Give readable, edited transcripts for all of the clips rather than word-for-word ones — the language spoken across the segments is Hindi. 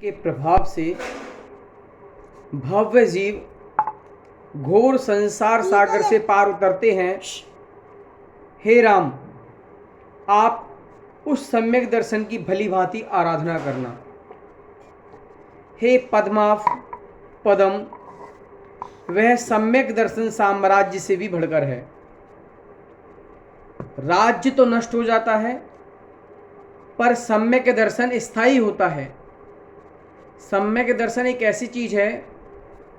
के प्रभाव से भव्य जीव घोर संसार सागर से पार उतरते हैं। हे राम, आप उस सम्यक दर्शन की भली भांति आराधना करना। हे पद्माव पदम, वह सम्यक दर्शन साम्राज्य से भी बढ़कर है। राज्य तो नष्ट हो जाता है, पर सम्यक दर्शन स्थायी होता है। सम्यक दर्शन एक ऐसी चीज है,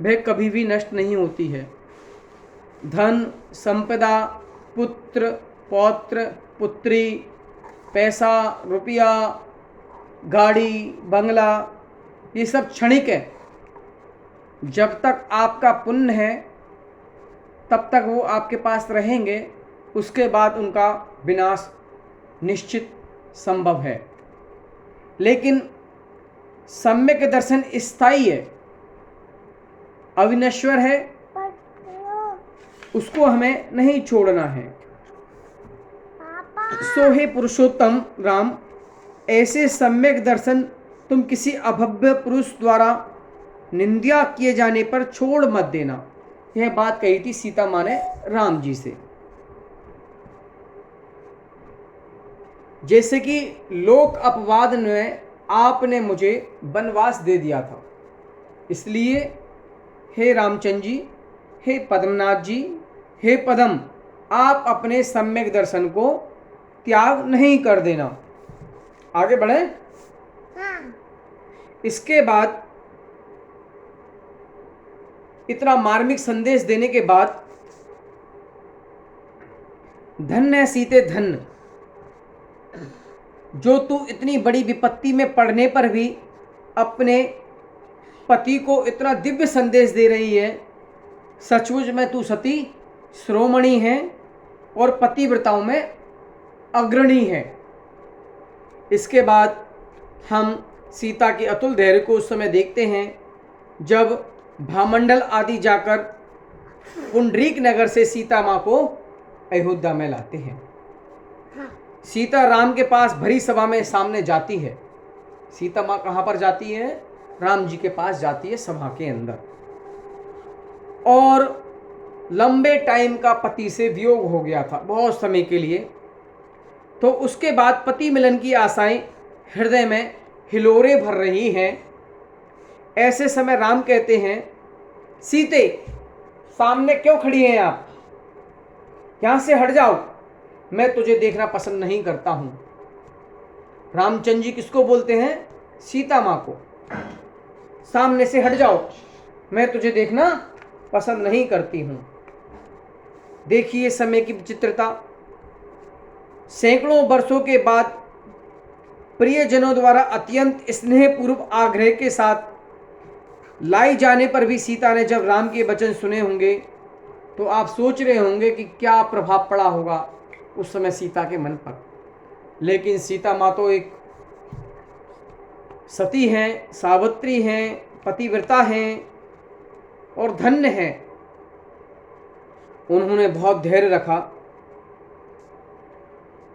वह कभी भी नष्ट नहीं होती है। धन, संपदा, पुत्र, पौत्र, पुत्री, पैसा, रुपया, गाड़ी, बंगला, ये सब क्षणिक है। जब तक आपका पुण्य है तब तक वो आपके पास रहेंगे, उसके बाद उनका विनाश निश्चित संभव है। लेकिन सम्यक दर्शन स्थायी है, अविनश्वर है, उसको हमें नहीं छोड़ना है। सो हे पुरुषोत्तम राम, ऐसे सम्यक दर्शन तुम किसी अभव्य पुरुष द्वारा निंदा किए जाने पर छोड़ मत देना। यह बात कही थी सीता माँ ने राम जी से। जैसे कि लोक अपवाद में आपने मुझे वनवास दे दिया था, इसलिए हे रामचंद्र जी, हे पद्मनाथ जी, हे पद्म, आप अपने सम्यक दर्शन को त्याग नहीं कर देना। आगे बढ़े। हाँ। इसके बाद इतना मार्मिक संदेश देने के बाद, धन्य है सीते धन्य, जो तू इतनी बड़ी विपत्ति में पड़ने पर भी अपने पति को इतना दिव्य संदेश दे रही है। सचमुच में तू सती श्रोमणी है और पतिव्रताओं में अग्रणी है। इसके बाद हम सीता के अतुल धैर्य को उस समय देखते हैं जब भामंडल आदि जाकर पुंडरीक नगर से सीता माँ को अयोध्या में लाते हैं। सीता राम के पास भरी सभा में सामने जाती है। सीता माँ कहाँ पर जाती है? राम जी के पास जाती है, सभा के अंदर। और लंबे टाइम का पति से वियोग हो गया था, बहुत समय के लिए। तो उसके बाद पति मिलन की आशाएं हृदय में हिलोरे भर रही हैं। ऐसे समय राम कहते हैं, सीते सामने क्यों खड़ी हैं आप? यहां से हट जाओ, मैं तुझे देखना पसंद नहीं करता हूं। रामचंद्र जी किसको बोलते हैं? सीता माँ को। सामने से हट जाओ, मैं तुझे देखना पसंद नहीं करती हूं। देखिए समय की विचित्रता। सैकड़ों वर्षों के बाद प्रियजनों द्वारा अत्यंत स्नेहपूर्वक आग्रह के साथ लाई जाने पर भी सीता ने जब राम के वचन सुने होंगे तो आप सोच रहे होंगे कि क्या प्रभाव पड़ा होगा उस समय सीता के मन पर। लेकिन सीता माँ तो एक सती हैं, सावित्री हैं, पतिव्रता हैं और धन्य हैं। उन्होंने बहुत धैर्य रखा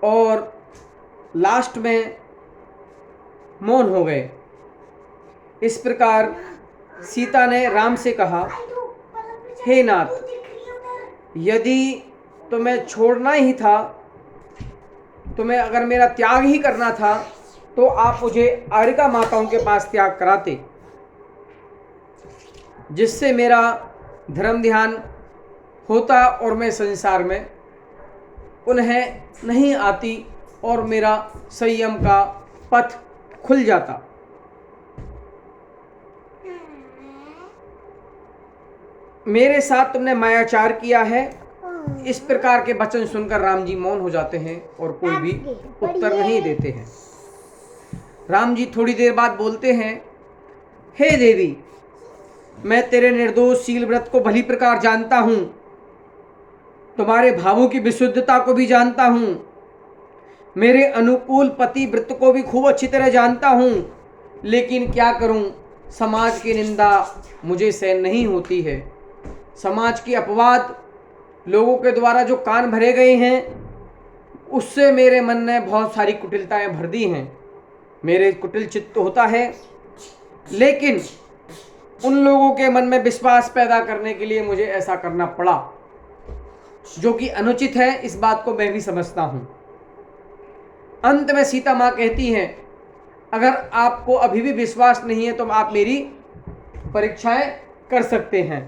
और लास्ट में मौन हो गए। इस प्रकार सीता ने राम से कहा, हे नाथ, यदि तुम्हें छोड़ना ही था, तुम्हें अगर मेरा त्याग ही करना था, तो आप मुझे अर्का माताओं के पास त्याग कराते, जिससे मेरा धर्म ध्यान होता और मैं संसार में उन्हें नहीं आती और मेरा संयम का पथ खुल जाता। मेरे साथ तुमने मायाचार किया है। इस प्रकार के वचन सुनकर राम जी मौन हो जाते हैं और कोई भी उत्तर नहीं देते हैं। राम जी थोड़ी देर बाद बोलते हैं, हे देवी, मैं तेरे निर्दोष शील व्रत को भली प्रकार जानता हूं, तुम्हारे भावों की विशुद्धता को भी जानता हूं, मेरे अनुकूल पति व्रत को भी खूब अच्छी तरह जानता हूं, लेकिन क्या करूं, समाज की निंदा मुझे सहन नहीं होती है। समाज की अपवाद, लोगों के द्वारा जो कान भरे गए हैं, उससे मेरे मन ने बहुत सारी कुटिलताएं भर दी हैं। मेरे कुटिल चित्त होता है लेकिन उन लोगों के मन में विश्वास पैदा करने के लिए मुझे ऐसा करना पड़ा, जो कि अनुचित है। इस बात को मैं भी समझता हूं। अंत में सीता माँ कहती हैं, अगर आपको अभी भी विश्वास नहीं है तो आप मेरी परीक्षाएं कर सकते हैं।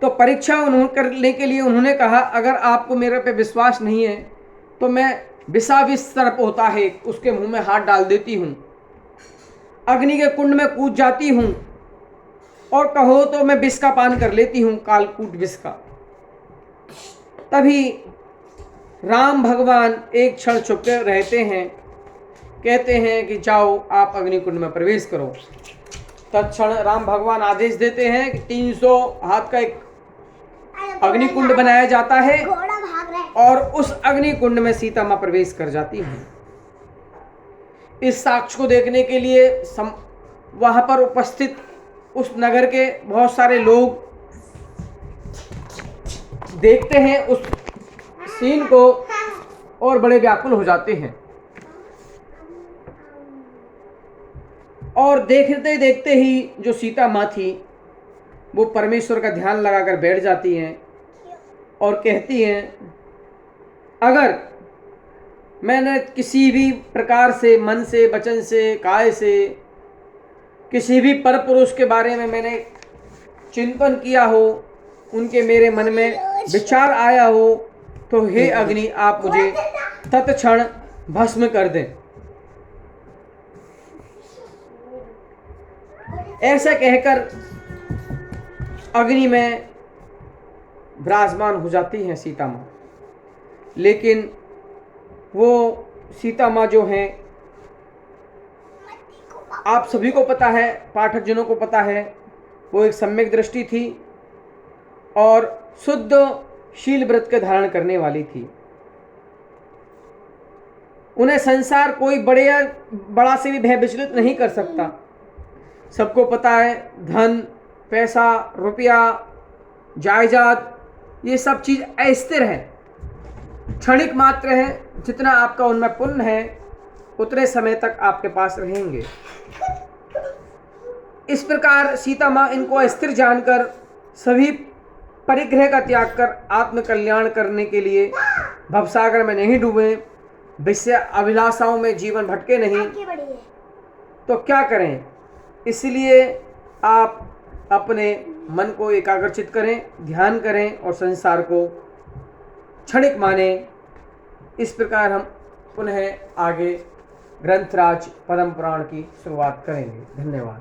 तो परीक्षा उन्होंने करने के लिए उन्होंने कहा, अगर आपको मेरे पे विश्वास नहीं है तो मैं विषाविष सर्प होता है उसके मुंह में हाथ डाल देती हूँ, अग्नि के कुंड में कूद जाती हूँ, और कहो तो मैं विष का पान कर लेती हूँ, कालकूट विष का। तभी राम भगवान एक क्षण चुप रहते हैं, कहते हैं कि जाओ आप अग्निकुंड में प्रवेश करो। तत्क्षण राम भगवान आदेश देते हैं कि 300 हाथ का एक अग्निकुंड बनाया जाता है और उस अग्निकुंड में सीता माँ प्रवेश कर जाती हैं। इस साक्ष्य को देखने के लिए वहां पर उपस्थित उस नगर के बहुत सारे लोग देखते हैं उस सीन को और बड़े व्याकुल हो जाते हैं, और देखते देखते ही जो सीता माँ थी वो परमेश्वर का ध्यान लगाकर बैठ जाती हैं और कहती हैं, अगर मैंने किसी भी प्रकार से मन से, वचन से, काय से किसी भी पर पुरुष के बारे में मैंने चिंतन किया हो, उनके मेरे मन में विचार आया हो, तो हे अग्नि आप मुझे तत्क्षण भस्म कर दें। ऐसा कहकर अग्नि में विराजमान हो जाती हैं सीता माँ। लेकिन वो सीता माँ जो हैं, आप सभी को पता है, पाठक जनों को पता है, वो एक सम्यक दृष्टि थी और शुद्ध शील व्रत के धारण करने वाली थी। उन्हें संसार कोई बड़ा से भी भय विचलित नहीं कर सकता। सबको पता है धन, पैसा, रुपया, जायदाद, ये सब चीज़ अस्थिर है, क्षणिक मात्र है। जितना आपका उनमें पुण्य है उतने समय तक आपके पास रहेंगे। इस प्रकार सीता माँ इनको अस्थिर जानकर सभी परिग्रह का त्याग कर आत्म कल्याण करने के लिए भवसागर में नहीं डूबे, विषय अभिलाषाओं में जीवन भटके नहीं, तो क्या करें। इसलिए आप अपने मन को एकाग्रचित करें, ध्यान करें और संसार को क्षणिक माने। इस प्रकार हम पुनः आगे ग्रंथराज पद्म पुराण की शुरुआत करेंगे। धन्यवाद।